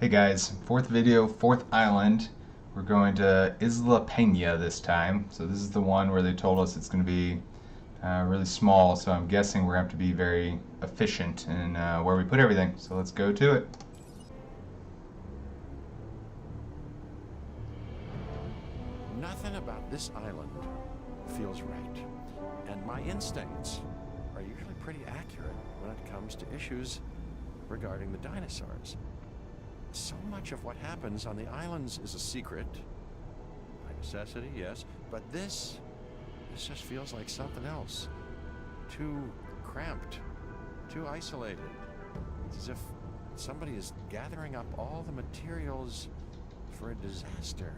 Hey guys, fourth video, fourth island. We're going to Isla Pena this time. So this is the one where they told us it's going to be really small, so I'm guessing we're going to have to be very efficient in where we put everything. So let's go to it. Nothing about this island feels right, and my instincts are usually pretty accurate when it comes to issues regarding the dinosaurs. So much of what happens on the islands is a secret. By necessity, yes, but this just feels like something else. Too cramped, too isolated. It's as if somebody is gathering up all the materials for a disaster.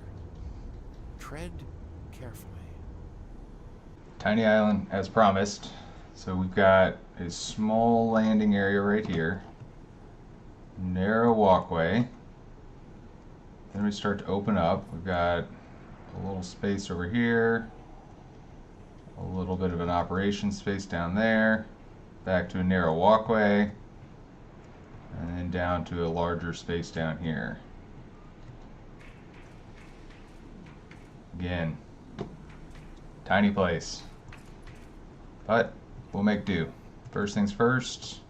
Tread carefully. Tiny island as promised. So we've got a small landing area right here. Narrow walkway. Then we start to open up. We've got a little space over here. A little bit of an operation space down there. Back to a narrow walkway. And then down to a larger space down here. Again, tiny place. But we'll make do. First things first.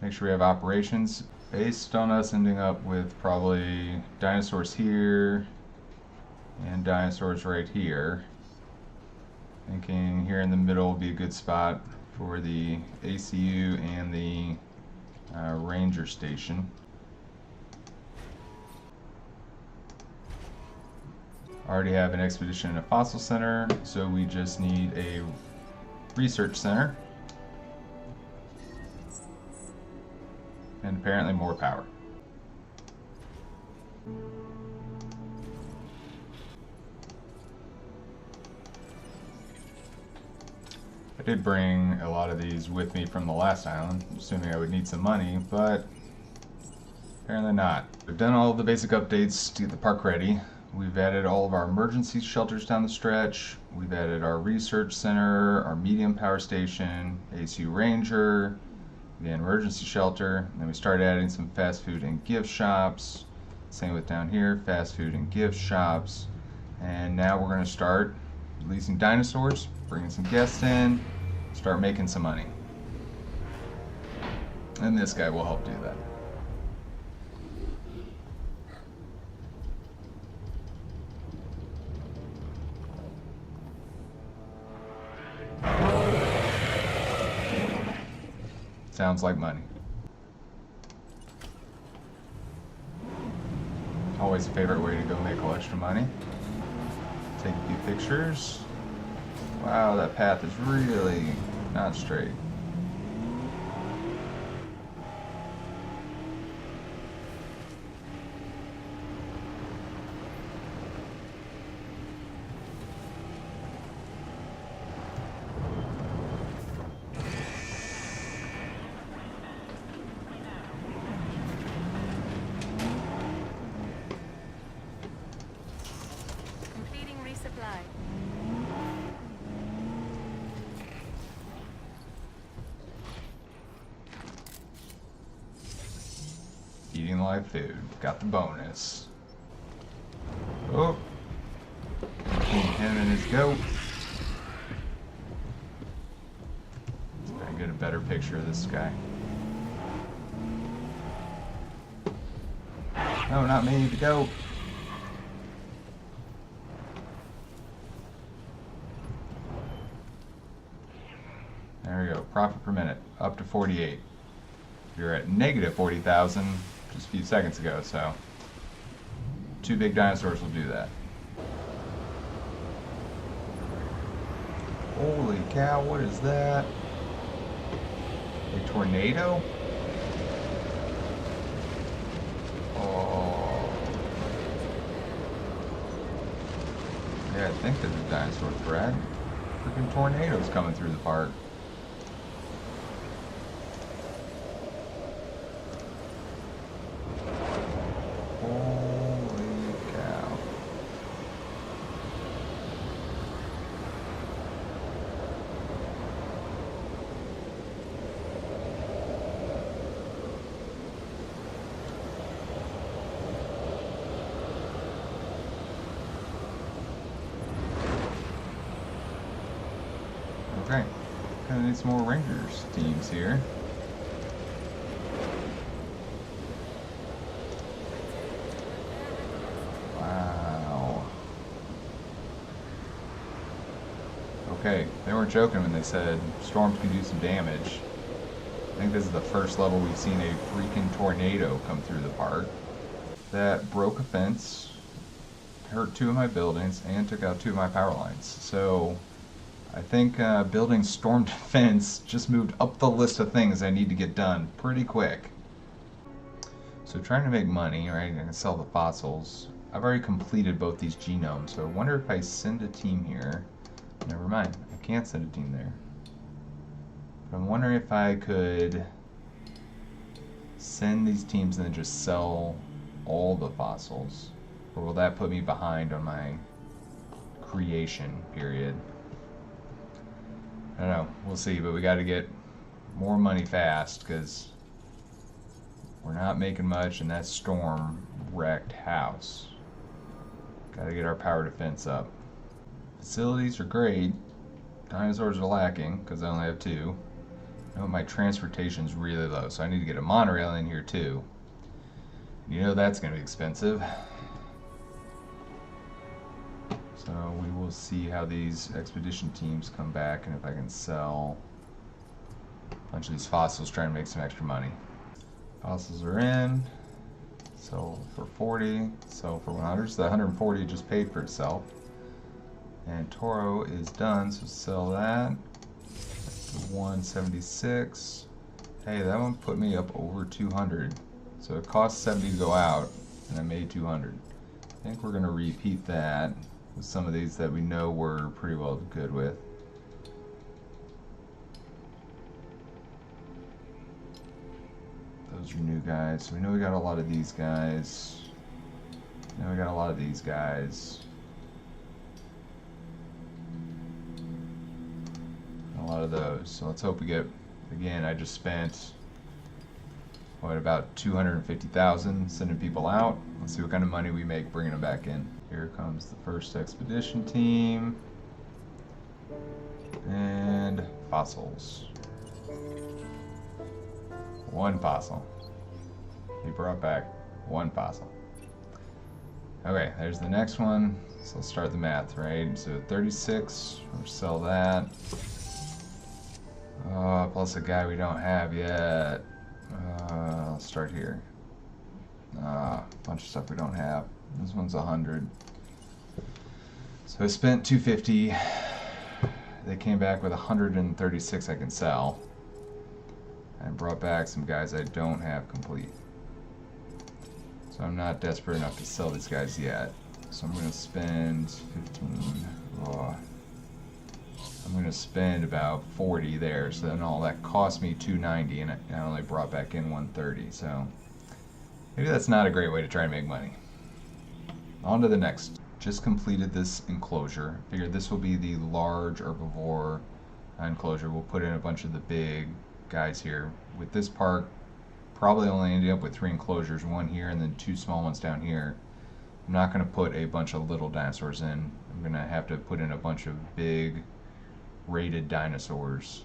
Make sure we have operations based on us ending up with probably dinosaurs here and dinosaurs right here. Thinking here in the middle would be a good spot for the ACU and the ranger station. Already have an expedition and a fossil center, so we just need a research center. And apparently more power. I did bring a lot of these with me from the last island, assuming I would need some money, but apparently not. We've done all of the basic updates to get the park ready. We've added all of our emergency shelters down the stretch. We've added our research center, our medium power station, ACU ranger, the emergency shelter, and then we started adding some fast food and gift shops. Same with down here, fast food and gift shops. And now we're going to start releasing dinosaurs, bringing some guests in, start making some money. And this guy will help do that. Sounds like money. Always a favorite way to go make a little extra money. Take a few pictures. Wow, that path is really not straight. Eating live food. Got the bonus. Oh. Between him and his goat. Let's try and get a better picture of this guy. No, not me, the goat. There we go. Profit per minute. Up to 48. You're at negative 40,000 just a few seconds ago, so 2 big dinosaurs will do that. Holy cow, what is that? A tornado? Oh. Yeah, I think there's a dinosaur threat. Freaking tornadoes coming through the park. Gonna need some more Rangers teams here. Wow. Okay, they weren't joking when they said storms can do some damage. I think this is the first level we've seen a freaking tornado come through the park that broke a fence, hurt 2 of my buildings, and took out 2 of my power lines. So I think building storm defense just moved up the list of things I need to get done pretty quick. So trying to make money, right? I can sell the fossils. I've already completed both these genomes, so I wonder if I send a team here. Never mind, I can't send a team there. But I'm wondering if I could send these teams and then just sell all the fossils. Or will that put me behind on my creation period? I don't know, we'll see, but we got to get more money fast because we're not making much, and that storm wrecked house. Got to get our power defense up. Facilities are great. Dinosaurs are lacking because I only have 2. I know my transportation's really low, so I need to get a monorail in here too. You know that's going to be expensive. So we will see how these expedition teams come back and if I can sell a bunch of these fossils, trying to make some extra money. Fossils are in. Sell for 40, sell for 100. So the 140 just paid for itself. And Toro is done, so sell that. 176. Hey, that one put me up over 200. So it cost 70 to go out, and I made 200. I think we're going to repeat that with some of these that we know we're pretty well good with. Those are new guys. So we know we got a lot of these guys. Now we got a lot of these guys. A lot of those. So let's hope we get, again, I just spent, what, about 250,000 sending people out. Let's see what kind of money we make bringing them back in. Here comes the first expedition team. And fossils. 1 fossil. He brought back 1 fossil. Okay, there's the next one. So let's start the math, right? So 36, we'll sell that. Plus a guy we don't have yet. I'll start here. Bunch of stuff we don't have. This one's 100. So I spent 250. They came back with 136 I can sell. And brought back some guys I don't have complete. So I'm not desperate enough to sell these guys yet. So I'm going to spend 15. I'm going to spend about 40 there. So then all that cost me 290, and I only brought back in 130. So maybe that's not a great way to try and make money. On to the next. Just completed this enclosure. Figured this will be the large herbivore enclosure. We'll put in a bunch of the big guys here. With this park, probably only ending up with 3 enclosures, 1 here and then 2 small ones down here. I'm not going to put a bunch of little dinosaurs in. I'm going to have to put in a bunch of big rated dinosaurs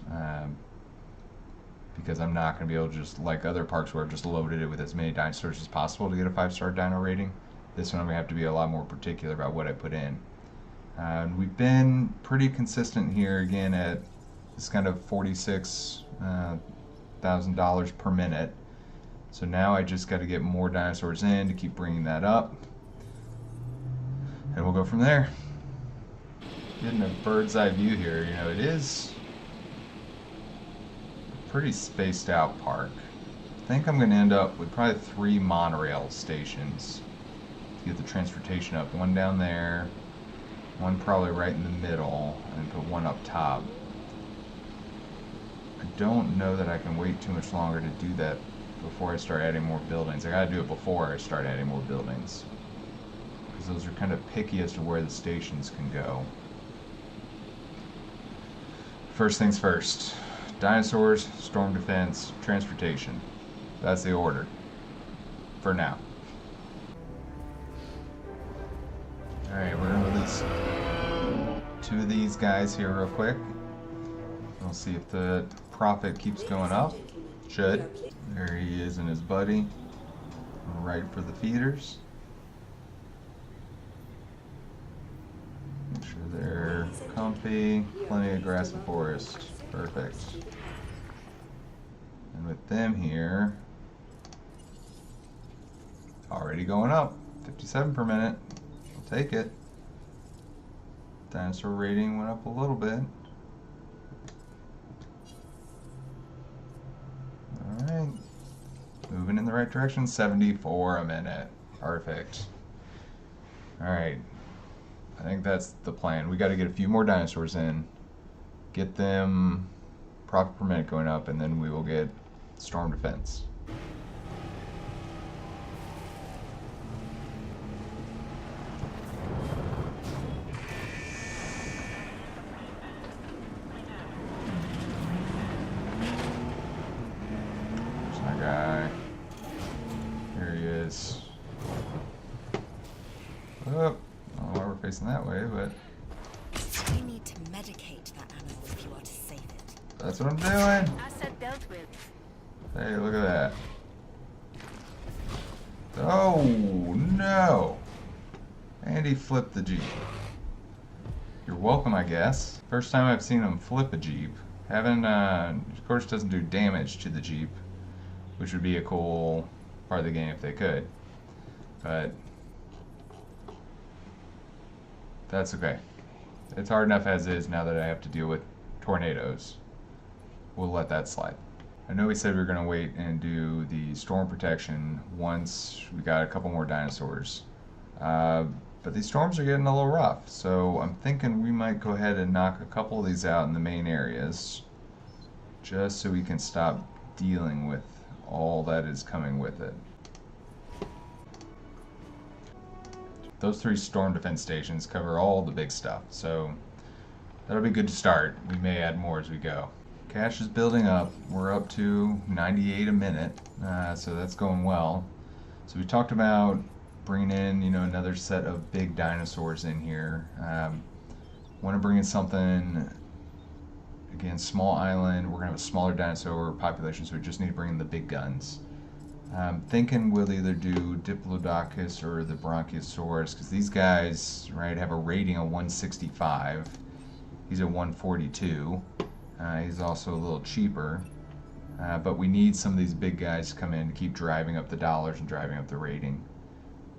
because I'm not going to be able to just, like other parks where I've just loaded it with as many dinosaurs as possible to get a 5-star dino rating. This one I'm going to have to be a lot more particular about what I put in. We've been pretty consistent here again at this kind of $46,000 per minute. So now I just got to get more dinosaurs in to keep bringing that up. And we'll go from there. Getting a bird's eye view here, you know, it is a pretty spaced out park. I think I'm going to end up with probably 3 monorail stations to get the transportation up. 1 down there, 1 probably right in the middle, and put 1 up top. I don't know that I can wait too much longer to do that before I start adding more buildings. I gotta do it before I start adding more buildings, because those are kind of picky as to where the stations can go. First things first, dinosaurs, storm defense, transportation. That's the order for now. Alright, we're gonna release 2 of these guys here real quick. We'll see if the profit keeps going up. Should. There he is and his buddy. Right for the feeders. Make sure they're comfy. Plenty of grass and forest. Perfect. And with them here, already going up. 57 per minute. I'll take it. Dinosaur rating went up a little bit. Alright. Moving in the right direction. 74 a minute. Perfect. Alright. I think that's the plan. We got to get a few more dinosaurs in. Get them profit per minute going up, and then we will get storm defense. Oh, I don't know why we're facing that way, but You need to medicate that animal if you are to save it. that's what I'm doing. Asset dealt with. Hey, look at that. Oh, no. And he flipped the Jeep. You're welcome, I guess. First time I've seen him flip a Jeep. Haven't, of course, doesn't do damage to the Jeep, which would be a cool part of the game if they could. But that's okay. It's hard enough as is now that I have to deal with tornadoes. We'll let that slide. I know we said we were going to wait and do the storm protection once we got a couple more dinosaurs. But these storms are getting a little rough, so I'm thinking we might go ahead and knock a couple of these out in the main areas, just so we can stop dealing with all that is coming with it. Those 3 storm defense stations cover all the big stuff, so that'll be good to start. We may add more as we go. Cash is building up. We're up to 98 a minute, so that's going well. So we talked about bringing in, another set of big dinosaurs in here. Want to bring in something, again, small island. We're going to have a smaller dinosaur population, so we just need to bring in the big guns. Thinking we'll either do Diplodocus or the Bronchiosaurus, because these guys, right, have a rating of 165. He's at 142. He's also a little cheaper. But we need some of these big guys to come in to keep driving up the dollars and driving up the rating.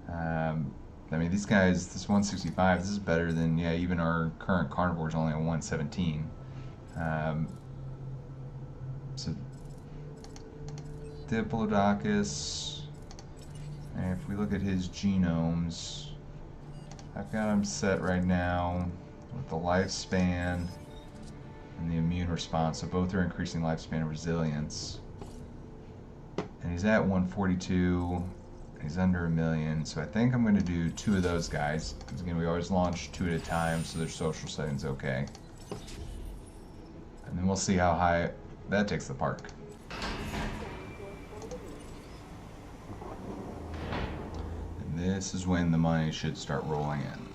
I mean, these guys, this 165, this is better than, even our current carnivore's only on 117. So Diplodocus, and if we look at his genomes, I've got him set right now with the lifespan and the immune response, so both are increasing lifespan and resilience. And he's at 142, he's under 1 million, so I think I'm going to do 2 of those guys, because again, we always launch 2 at a time, so their social setting's okay. And then we'll see how high that takes the park. This is when the money should start rolling in.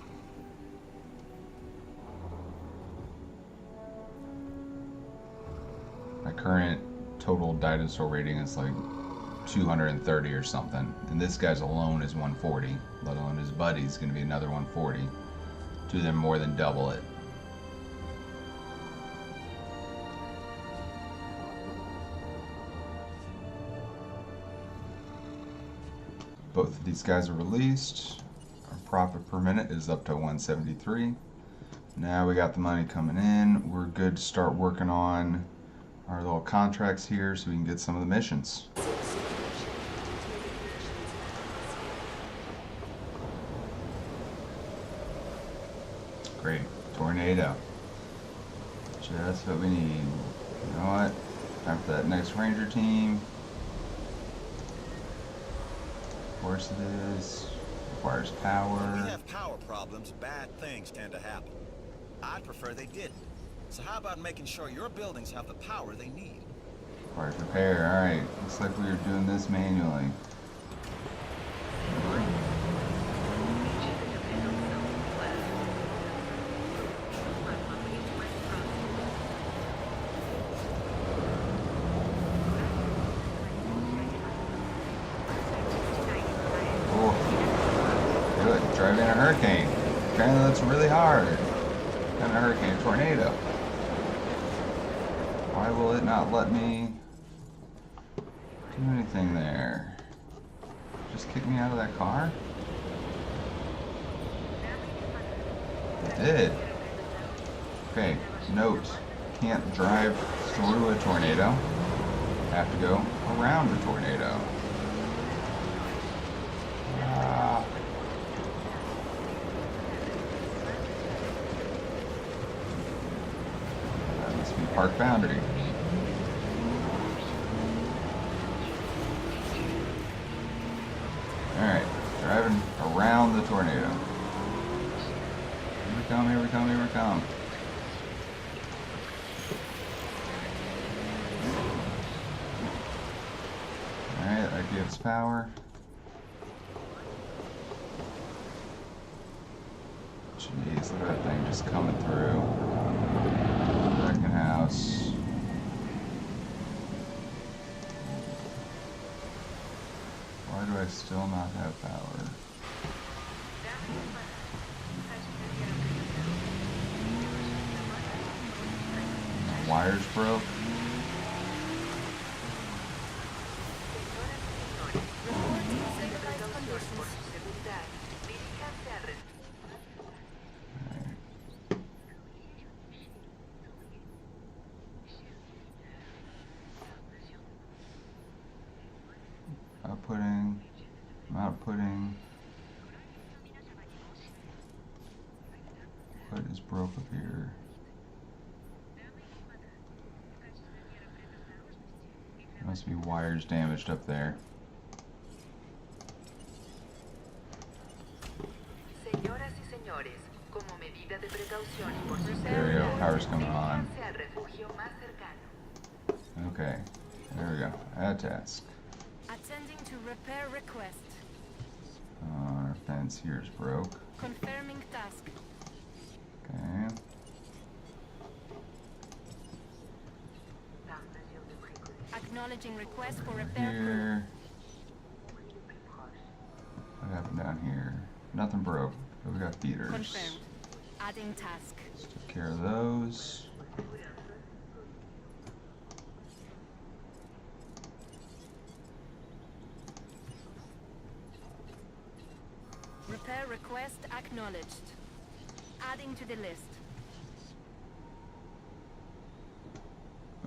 My current total dinosaur rating is like 230 or something, and this guy's alone is 140, let alone his buddy's going to be another 140. 2 of them more than double it. Both of these guys are released. Our profit per minute is up to 173. Now we got the money coming in. We're good to start working on our little contracts here so we can get some of the missions. Great. Tornado. Just what we need. You know what? Time for that next ranger team. Of course it is. Requires power. When we have power problems, bad things tend to happen. I'd prefer they didn't. So how about making sure your buildings have the power they need? Requires repair. Alright. Looks like we are doing this manually. do it. Driving a hurricane. Apparently that's really hard. Not a hurricane, a tornado. Why will it not let me do anything there? Just kick me out of that car? It did. Okay, note. Can't drive through a tornado. Have to go around a tornado. That must be park boundary. Alright, driving around the tornado. Here we come, here we come, here we come. Alright, that gives power. Jeez, look at that thing just coming through. Wrecking house. Why do I still not have power? My wires broke. Outputting, I'm outputting. What is broke up here? Must be wires damaged up there. Stereo, power's coming on. Okay, there we go. Add task. Attending to repair request. Our fence here is broke. Confirming task. Okay. Acknowledging request for repair. Here. What happened down here? Nothing broke, but we got feeders. Confirmed. Adding task. Let's take care of those. Repair request acknowledged. Adding to the list.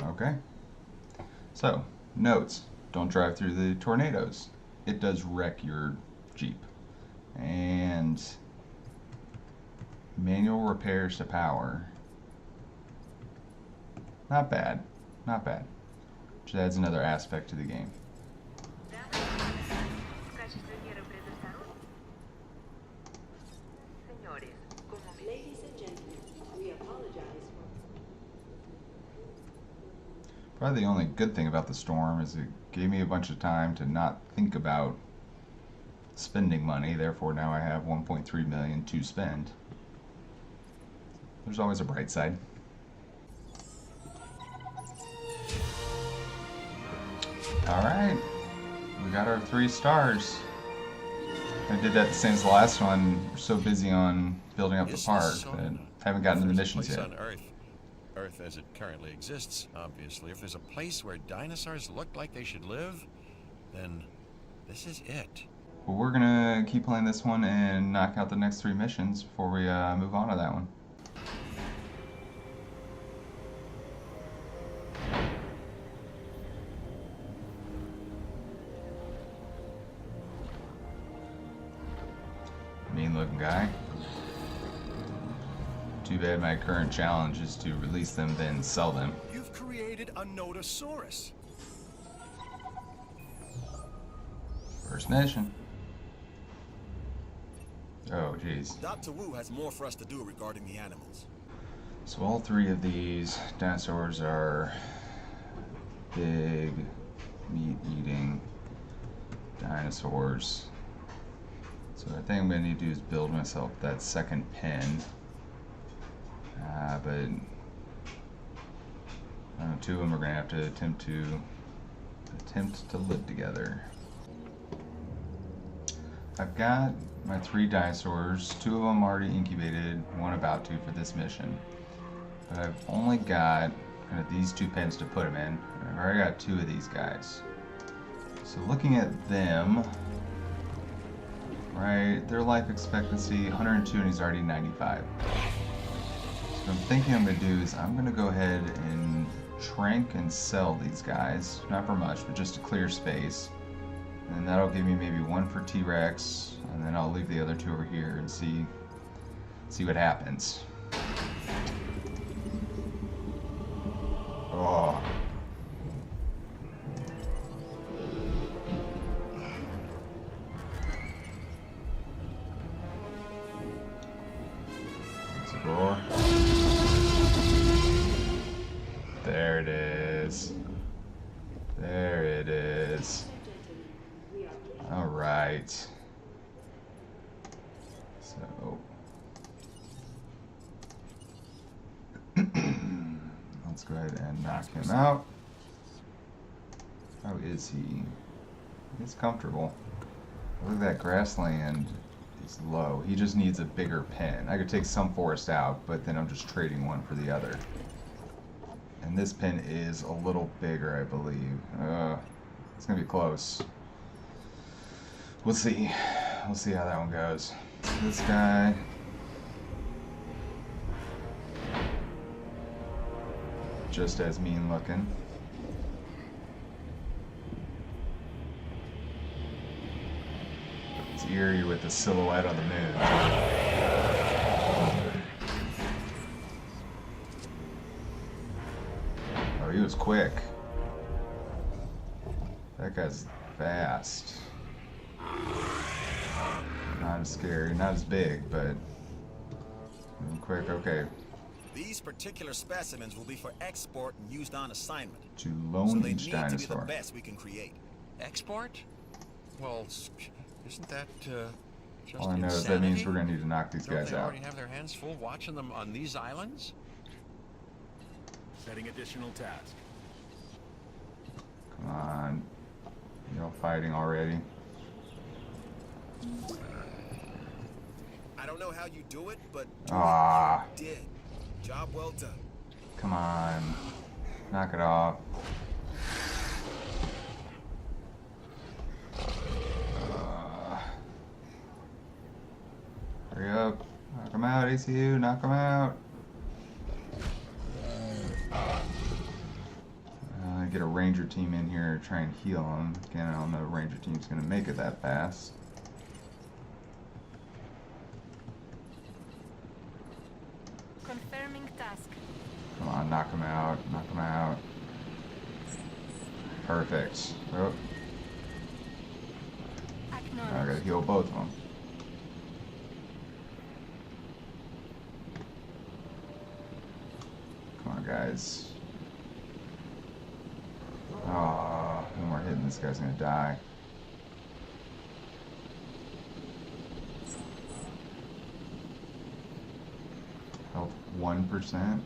Okay. So, notes. Don't drive through the tornadoes. It does wreck your Jeep. And manual repairs to power. Not bad. Not bad. Which adds another aspect to the game. Ladies and gentlemen, we apologize for... Probably the only good thing about the storm is it gave me a bunch of time to not think about spending money. Therefore, now I have 1.3 million to spend. There's always a bright side. Alright, we got our 3 stars. I did that the same as the last one. We're so busy on building up the park that haven't gotten to the missions yet. On Earth as it currently exists, obviously. If there's a place where dinosaurs look like they should live, then this is it. Well, we're gonna keep playing this one and knock out the next 3 missions before we move on to that one. Mean looking guy. Too bad my current challenge is to release them, then sell them. You've created a Notosaurus. First mission. Oh, jeez. Dr. Wu has more for us to do regarding the animals. So all 3 of these dinosaurs are big, meat-eating dinosaurs. So I think I'm going to need to do is build myself that second pen. But I don't know, 2 of them are going to have to attempt to live together. I've got my 3 dinosaurs, 2 of them already incubated, 1 about to for this mission. But I've only got kind of these 2 pens to put them in. I've already got 2 of these guys. So looking at them, right, their life expectancy 102 and he's already 95. So what I'm thinking I'm going to do is I'm going to go ahead and trank and sell these guys. Not for much, but just to clear space. And that'll give me maybe 1 for T-Rex, and then I'll leave the other 2 over here and see what happens. Oh. Let's roar. There it is. There it is. All right. So let's go ahead and knock him out. How is he? He's comfortable. Look at that grassland is low. He just needs a bigger pen. I could take some forest out, but then I'm just trading one for the other. And this pen is a little bigger, I believe. It's gonna be close. We'll see. We'll see how that one goes. This guy. Just as mean looking. It's eerie with the silhouette on the moon. Oh, he was quick. That guy's fast. Not as scary, not as big, but quick. Okay. These particular specimens will be for export and used on assignment. To So loan they each need to be the dinosaur. best we can create. Export? Well, isn't that just All I know is that means we're gonna need to knock these Don't guys they out. already have their hands full watching them on these islands? Setting additional task. Come on. You know, fighting already. I don't know how you do it, but Ah, you did. Job well done. come on. Knock it off. Hurry up. Knock him out, ACU. Knock him out. Get a ranger team in here to try and heal him. Again, I don't know if the ranger team's going to make it that fast. Confirming task. Come on, knock him out. Knock him out. Perfect. Oh, I Acknowledged. gotta heal both of them. Come on, guys. Oh, no more hitting. This guy's gonna die. Health 1%.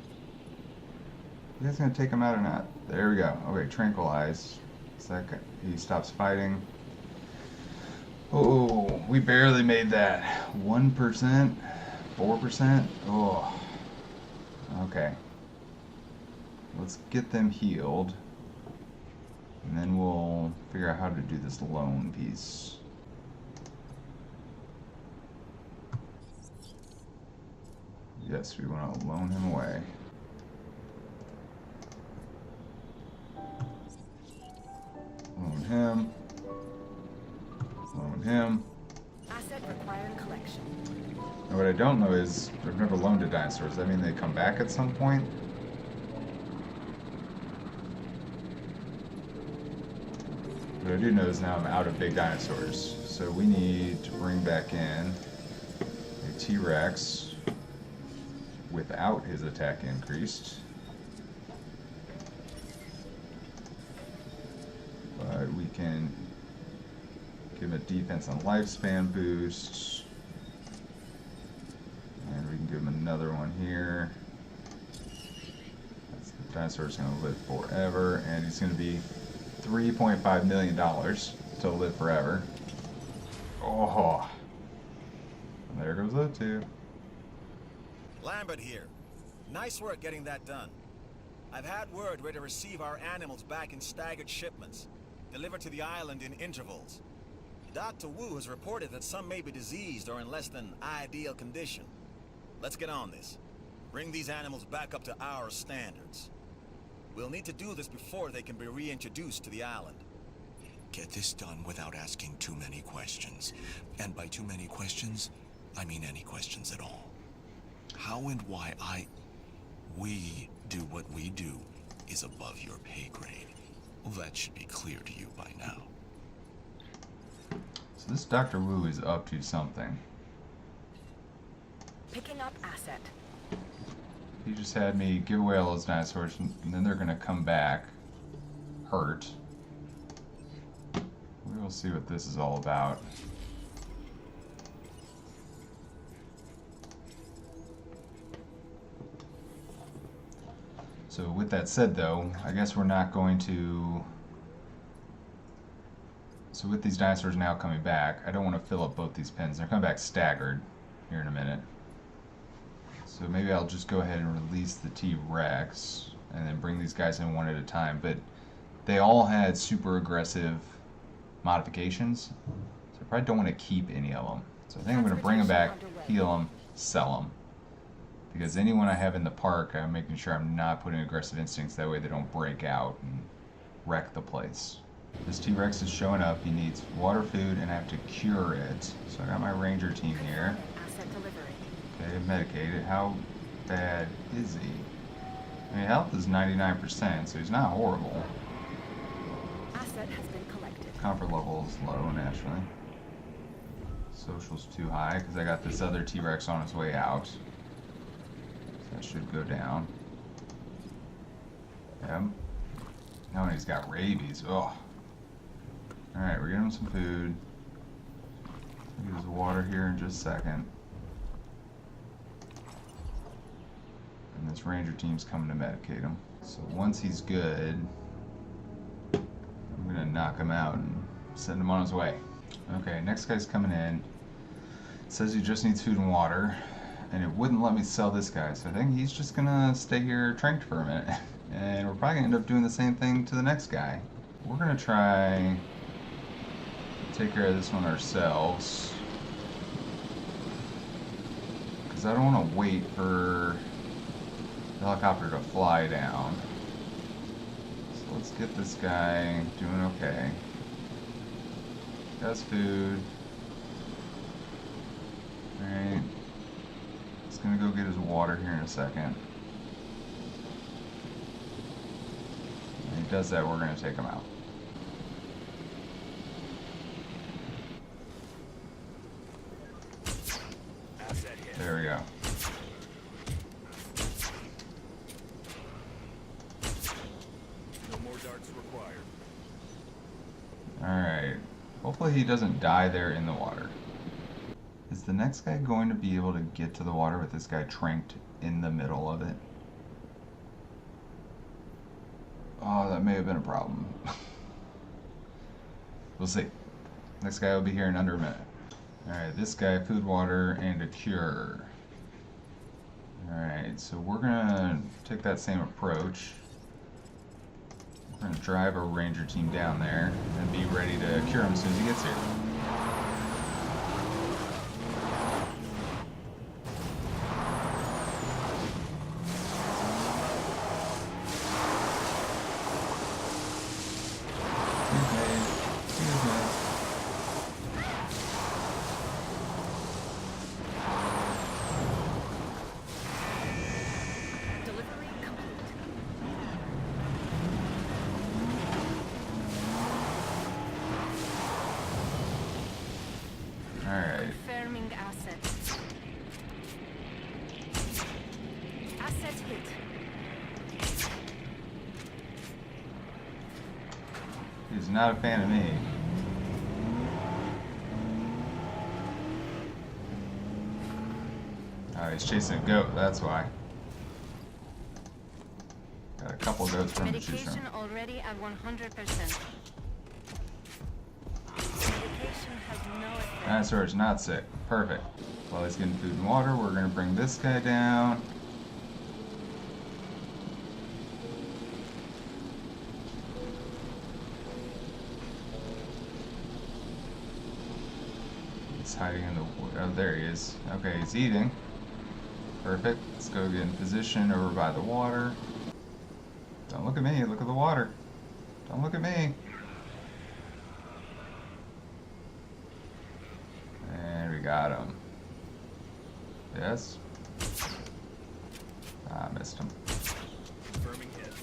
You guys gonna take him out or not? There we go. Okay, tranquilize. Second, he stops fighting. Oh, we barely made that. 1%? 4%? Oh. Okay. Let's get them healed. And then we'll figure out how to do this loan piece. Yes, we want to loan him away. Loan him. Loan him. Asset requiring collection. And what I don't know is, I've never loaned a dinosaur. Does that mean they come back at some point? What I do know is now I'm out of big dinosaurs. So we need to bring back in a T-Rex without his attack increased. But we can give him a defense and lifespan boost. And we can give him another one here. The dinosaur's going to live forever, and he's going to be $3.5 million to live forever. Oh, Oh, there goes that too. Lambert here. Nice work getting that done. I've had word we're to receive our animals back in staggered shipments, delivered to the island in intervals. Dr. Wu has reported that some may be diseased or in less than ideal condition. Let's get on this. Bring these animals back up to our standards. We'll need to do this before they can be reintroduced to the island. Get this done without asking too many questions. And by too many questions, I mean any questions at all. How and why we do what we do is above your pay grade. That should be clear to you by now. So this Dr. Wu is up to something. Picking up asset. He just had me give away all those dinosaurs, and then they're gonna come back hurt. We will see what this is all about. So with that said though, I guess we're not going to... So with these dinosaurs now coming back, I don't want to fill up both these pens. They're coming back staggered here in a minute. So maybe I'll just go ahead and release the T-Rex and then bring these guys in one at a time. But they all had super aggressive modifications, so I probably don't want to keep any of them. So I think I'm going to bring them back, heal them, sell them. Because anyone I have in the park, I'm making sure I'm not putting aggressive instincts, that way they don't break out and wreck the place. This T-Rex is showing up. He needs water, food, and I have to cure it. So I got my ranger team here. Okay, medicated. How bad is he? I mean, health is 99%, so he's not horrible. Asset has been collected. Comfort level is low, naturally. Social's too high, because I got this other T-Rex on his way out. So that should go down. Yep. No, and he's got rabies. Oh. Alright, we're getting him some food. I'll use water here in just a second. And this ranger team's coming to medicate him. So once he's good, I'm gonna knock him out and send him on his way. Okay, next guy's coming in. It says he just needs food and water, and it wouldn't let me sell this guy, so I think he's just gonna stay here tranked for a minute. And we're probably gonna end up doing the same thing to the next guy. We're gonna try take care of this one ourselves, because I don't want to wait for the helicopter to fly down. So let's get this guy doing okay. Has food. Alright. He's gonna go get his water here in a second. When he does that, we're gonna take him out. There we go. No more darts required. Alright. Hopefully he doesn't die there in the water. Is the next guy going to be able to get to the water with this guy tranked in the middle of it? Oh, that may have been a problem. We'll see. Next guy will be here in under a minute. Alright, this guy, food, water, and a cure. Alright, so we're gonna take that same approach. We're gonna drive a ranger team down there and be ready to cure him as soon as he gets here. Confirming assets. Asset hit. He's not a fan of me. Oh, he's chasing a goat, that's why. Got a couple goats from the choose from. Medication already at 100%. Medication Dinosaur is not sick. Perfect. While he's getting food and water, we're going to bring this guy down. He's hiding in the wood. Oh, there he is. Okay, he's eating. Perfect. Let's go get in position over by the water. Don't look at me. Look at the water. Don't look at me. And we got him. Yes. Ah, I missed him. Confirming hit.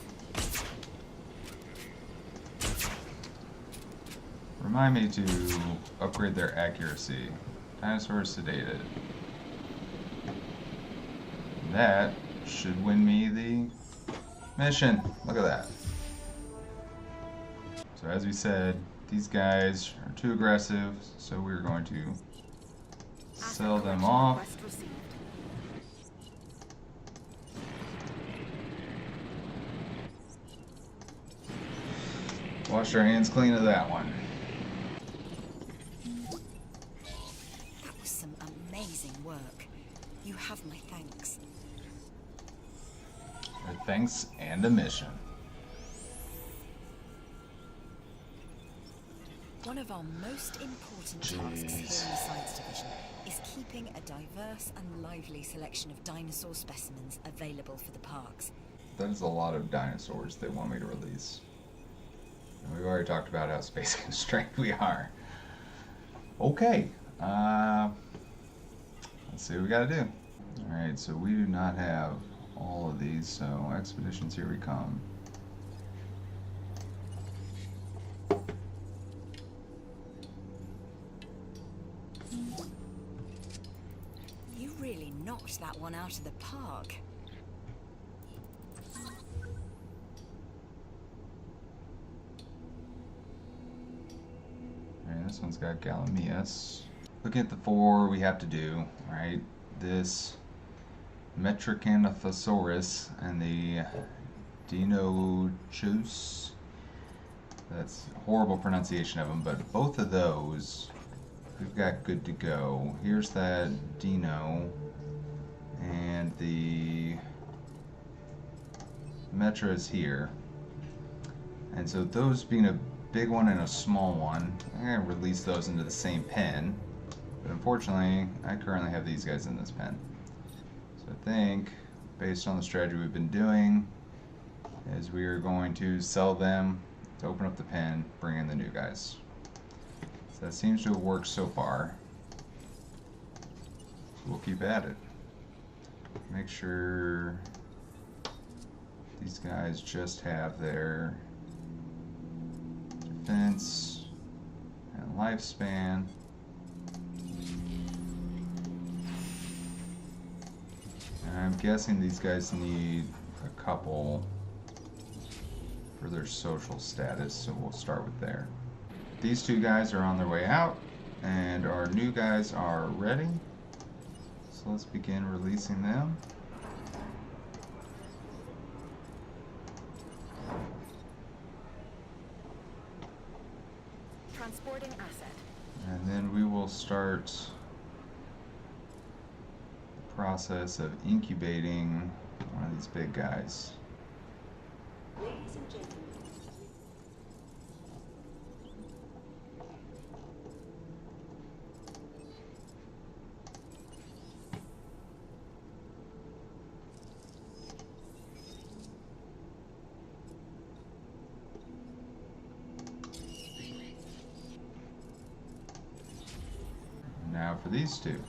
Remind me to upgrade their accuracy. Dinosaur sedated. That should win me the mission. Look at that. So as we said, these guys are too aggressive, so we're going to sell them off. Wash our hands clean of that one. That was some amazing work. You have my thanks. Thanks and a mission. One of our most important tasks here in the Science Division is keeping a diverse and lively selection of dinosaur specimens available for the parks. That is a lot of dinosaurs they want me to release. And we've already talked about how space constrained we are. Okay. Let's see what we gotta do. Alright, so we do not have all of these, so expeditions, here we come. You really knocked that one out of the park. Alright, this one's got Gallimimus. Looking at the 4 we have to do, right? This Metricanophosaurus and the Dinochus. That's horrible pronunciation of them, but both of those we've got good to go. Here's that Dino, and the Metra is here. And so those being a big one and a small one, I'm going to release those into the same pen. But unfortunately, I currently have these guys in this pen. So I think, based on the strategy we've been doing, is we are going to sell them to open up the pen, bring in the new guys. So that seems to have worked so far. So we'll keep at it. Make sure these guys just have their defense and lifespan. And I'm guessing these guys need a couple for their social status, so we'll start with there. These two guys are on their way out, and our new guys are ready. So let's begin releasing them. Transporting asset. And then we will start the process of incubating one of these big guys. Ladies and gentlemen, Now for these two.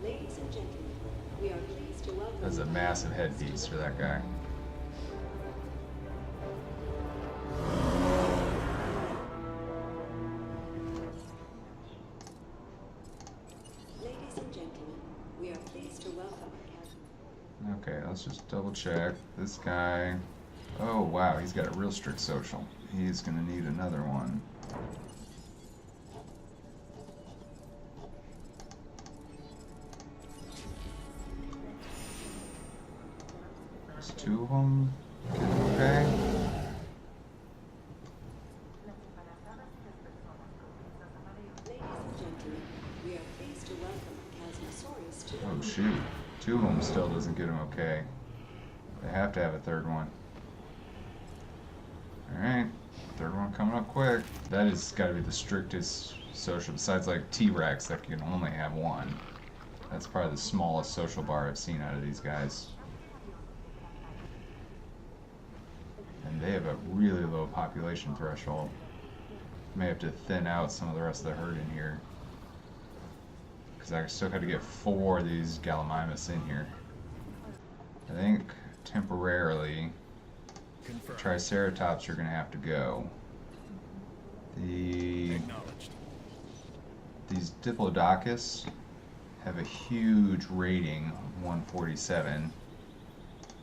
ladies and gentlemen, we are pleased to welcome. That's a massive headpiece for that guy. Ladies and gentlemen, we are pleased to welcome. Okay, let's just double check. This guy. Oh wow, he's got a real strict social. He's gonna need another one. There's two of them. still doesn't get them okay. They have to have a third one. Alright, third one coming up quick. That has got to be the strictest social, besides like T-Rex that can only have one. That's probably the smallest social bar I've seen out of these guys. And they have a really low population threshold. May have to thin out some of the rest of the herd in here. Because I still got to get 4 of these Gallimimus in here. I think temporarily Confirmed. Triceratops are going to have to go. These Diplodocus have a huge rating of 147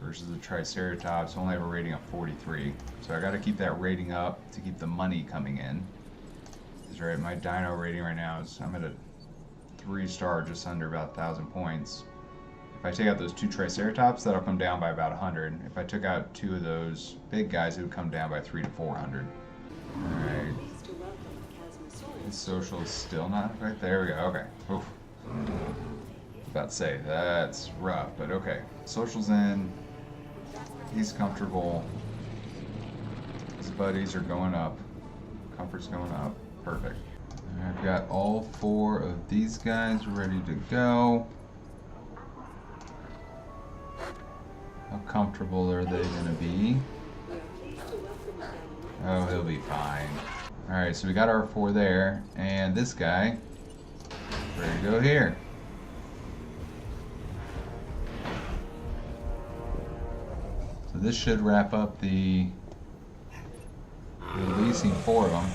versus the Triceratops only have a rating of 43. So I got to keep that rating up to keep the money coming in. That's right, my dino rating right now is, I'm at a 3-star, just under about 1,000 points. If I take out those 2 Triceratops, that'll come down by about 100. If I took out 2 of those big guys, it would come down by 300 to 400. Alright. Pleased to welcome Chasmosaurus. The social still not right there. We go. Okay. Oof. About to say that's rough, but okay. Social's in. He's comfortable. His buddies are going up. Comfort's going up. Perfect. I've got all 4 of these guys ready to go. How comfortable are they going to be? We are pleased to welcome Gallimimus. Oh, he'll be fine. Alright, so we got our 4 there, and this guy, ready to go here. So this should wrap up the releasing 4 of them.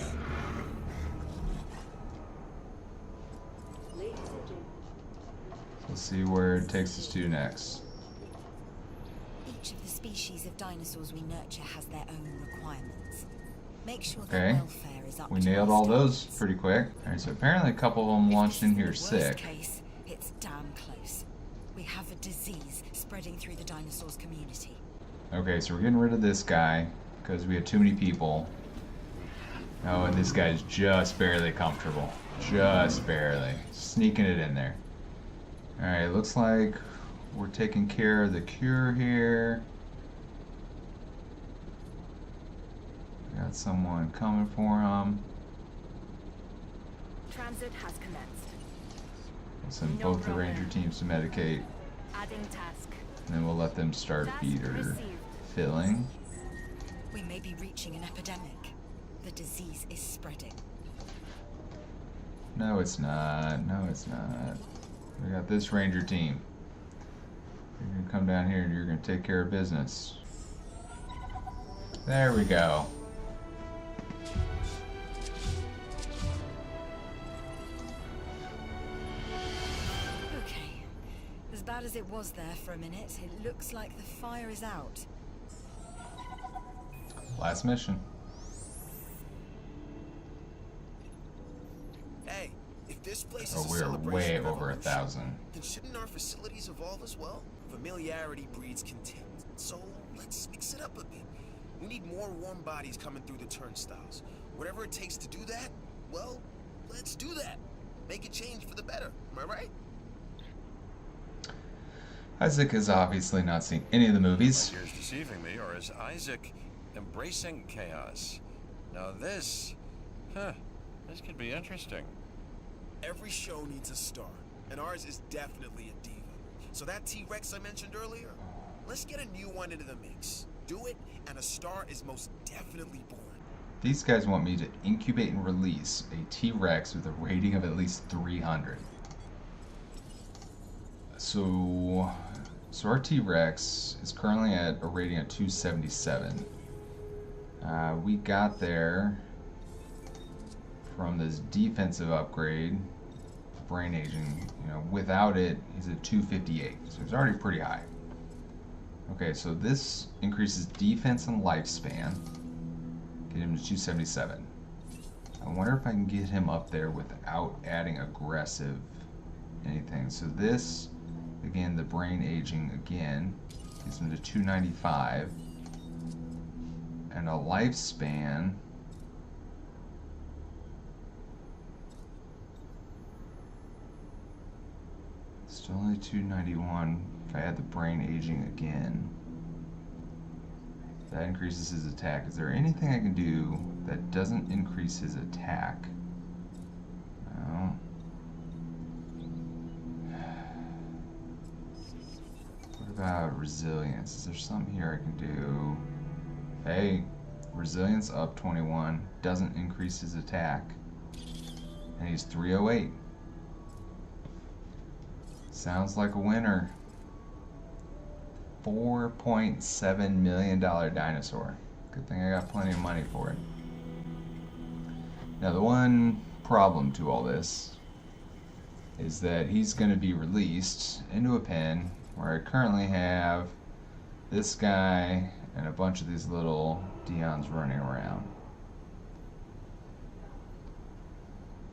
Ladies and gentlemen, Let's see where it takes us to next. Each of the species of dinosaurs we nurture has their own requirements. Make sure Okay. their welfare is up We to nailed our all those standards. pretty quick. Alright, so apparently a couple of them If launched this in is here the worst sick. case, it's damn close. We have a disease spreading through the dinosaurs community. Okay, so we're getting rid of this guy because we had too many people. Oh, and this guy's just barely comfortable. Just barely. Sneaking it in there. Alright, looks like we're taking care of the cure here. Got someone coming for him. Transit has commenced. We'll send No both the problem. ranger teams to medicate, Adding task. and then we'll let them start Task feeder received. filling. We may be reaching an epidemic. The disease is spreading. No, it's not. No, it's not. We got this ranger team. You're gonna come down here and you're gonna take care of business. There we go. Okay. As bad as it was there for a minute, it looks like the fire is out. Last mission. Hey, if this place Oh, is a we're celebration way of over evolution, 1,000. then shouldn't our facilities evolve as well? Familiarity breeds contempt, so let's mix it up a bit. We need more warm bodies coming through the turnstiles. Whatever it takes to do that, well, let's do that. Make a change for the better, am I right? Isaac has obviously not seen any of the movies. Here's deceiving me, or is Isaac embracing chaos? Now this could be interesting. Every show needs a star, and ours is definitely a diva. So that T-Rex I mentioned earlier, let's get a new one into the mix. Do it, and a star is most definitely born. These guys want me to incubate and release a T-Rex with a rating of at least 300. So our T-Rex is currently at a rating of 277. We got there from this defensive upgrade, brain aging. You know, without it, he's at 258. So he's already pretty high. Okay, so this increases defense and lifespan. Get him to 277. I wonder if I can get him up there without adding aggressive anything. So this, again, the brain aging again, gets him to 295. And a lifespan. Still only 291. if I add the brain aging again, that increases his attack. Is there anything I can do that doesn't increase his attack? No. What about resilience? Is there something here I can do? Hey, resilience up 21. Doesn't increase his attack. And he's 308. Sounds like a winner. $4.7 million dinosaur. Good thing I got plenty of money for it. Now the one problem to all this is that he's going to be released into a pen where I currently have this guy and a bunch of these little Deons running around.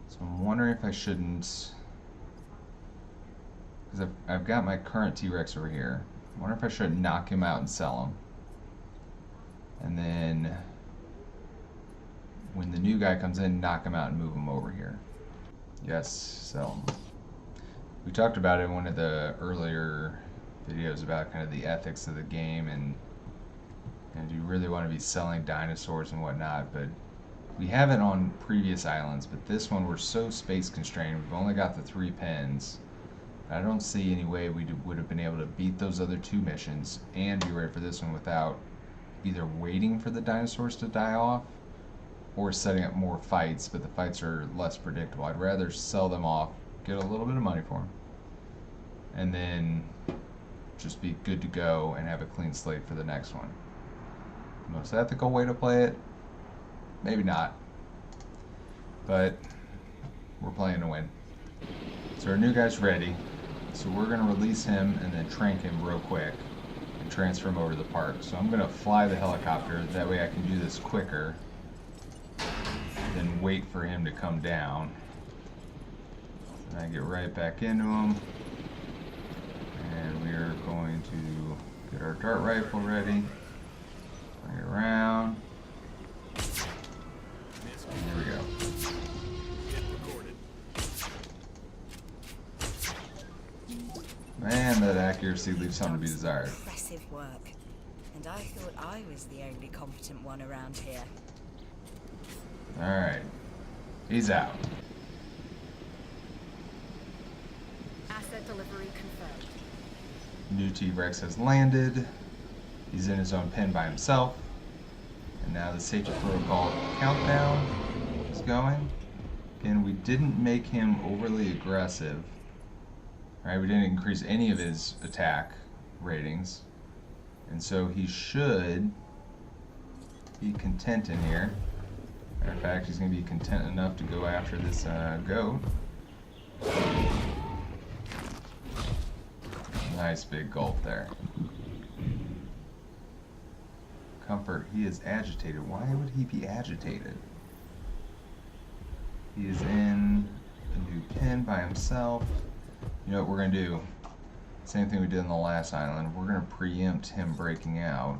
So I'm wondering if I shouldn't, because I've got my current T-Rex over here. I wonder if I should knock him out and sell him. And then when the new guy comes in, knock him out and move him over here. Yes, sell him. We talked about it in one of the earlier videos about kind of the ethics of the game and do you really want to be selling dinosaurs and whatnot, but we haven't on previous islands, but this one we're so space constrained. We've only got the 3 pens. I don't see any way we would have been able to beat those other 2 missions and be ready for this one without either waiting for the dinosaurs to die off or setting up more fights, but the fights are less predictable. I'd rather sell them off, get a little bit of money for them, and then just be good to go and have a clean slate for the next one. The most ethical way to play it? Maybe not. But we're playing to win. So our new guy's ready. So we're going to release him and then trank him real quick and transfer him over to the park. So I'm going to fly the helicopter. That way I can do this quicker than wait for him to come down. And I get right back into him. And we are going to get our dart rifle ready. Bring it around. And here we go. Man, that accuracy leaves something to be desired. Impressive work. And I thought I was the only competent one around here. Alright. He's out. Asset delivery confirmed. New T-Rex has landed. He's in his own pen by himself. And now the safety protocol countdown is going. And we didn't make him overly aggressive. Right, we didn't increase any of his attack ratings. And so he should be content in here. Matter of fact, he's going to be content enough to go after this goat. Nice big gulp there. Comfort, he is agitated. Why would he be agitated? He is in a new pen by himself. You know what we're going to do? Same thing we did in the last island. We're going to preempt him breaking out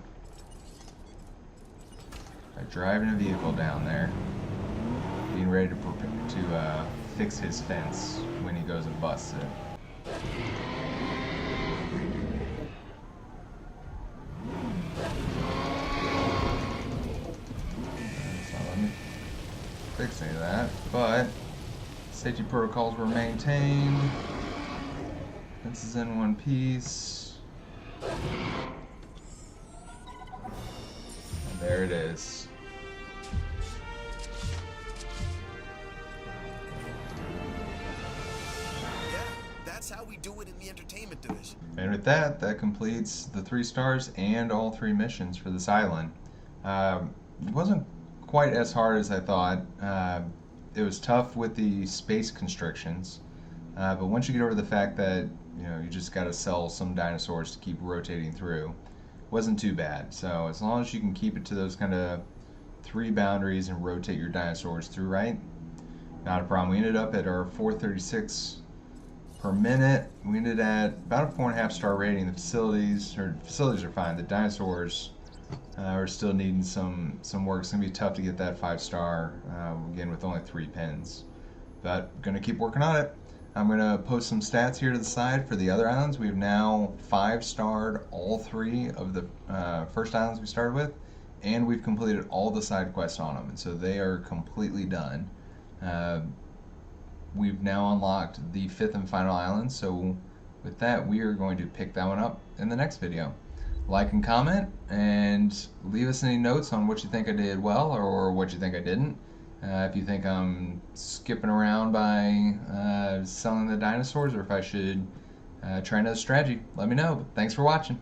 by driving a vehicle down there, being ready to fix his fence when he goes and busts it. It's not letting me fix any of that, but safety protocols were maintained. This is in one piece. And there it is. Yeah, that's how we do it in the entertainment division. And with that, that completes the 3 stars and all 3 missions for this island. It wasn't quite as hard as I thought. It was tough with the space constrictions, but once you get over the fact that you just got to sell some dinosaurs to keep rotating through, it wasn't too bad. So as long as you can keep it to those kind of 3 boundaries and rotate your dinosaurs through right, not a problem. We ended up at our 436 per minute. We ended at about a 4.5 star rating. The facilities are fine. The dinosaurs are still needing some work. It's gonna be tough to get that 5 star again with only 3 pens, but gonna keep working on it. I'm going to post some stats here to the side for the other islands. We've now 5-starred all 3 of the first islands we started with, and we've completed all the side quests on them, and so they are completely done. We've now unlocked the 5th and final island, so with that we are going to pick that one up in the next video. Like and comment, and leave us any notes on what you think I did well or what you think I didn't. If you think I'm skipping around by selling the dinosaurs, or if I should try another strategy, let me know. But thanks for watching.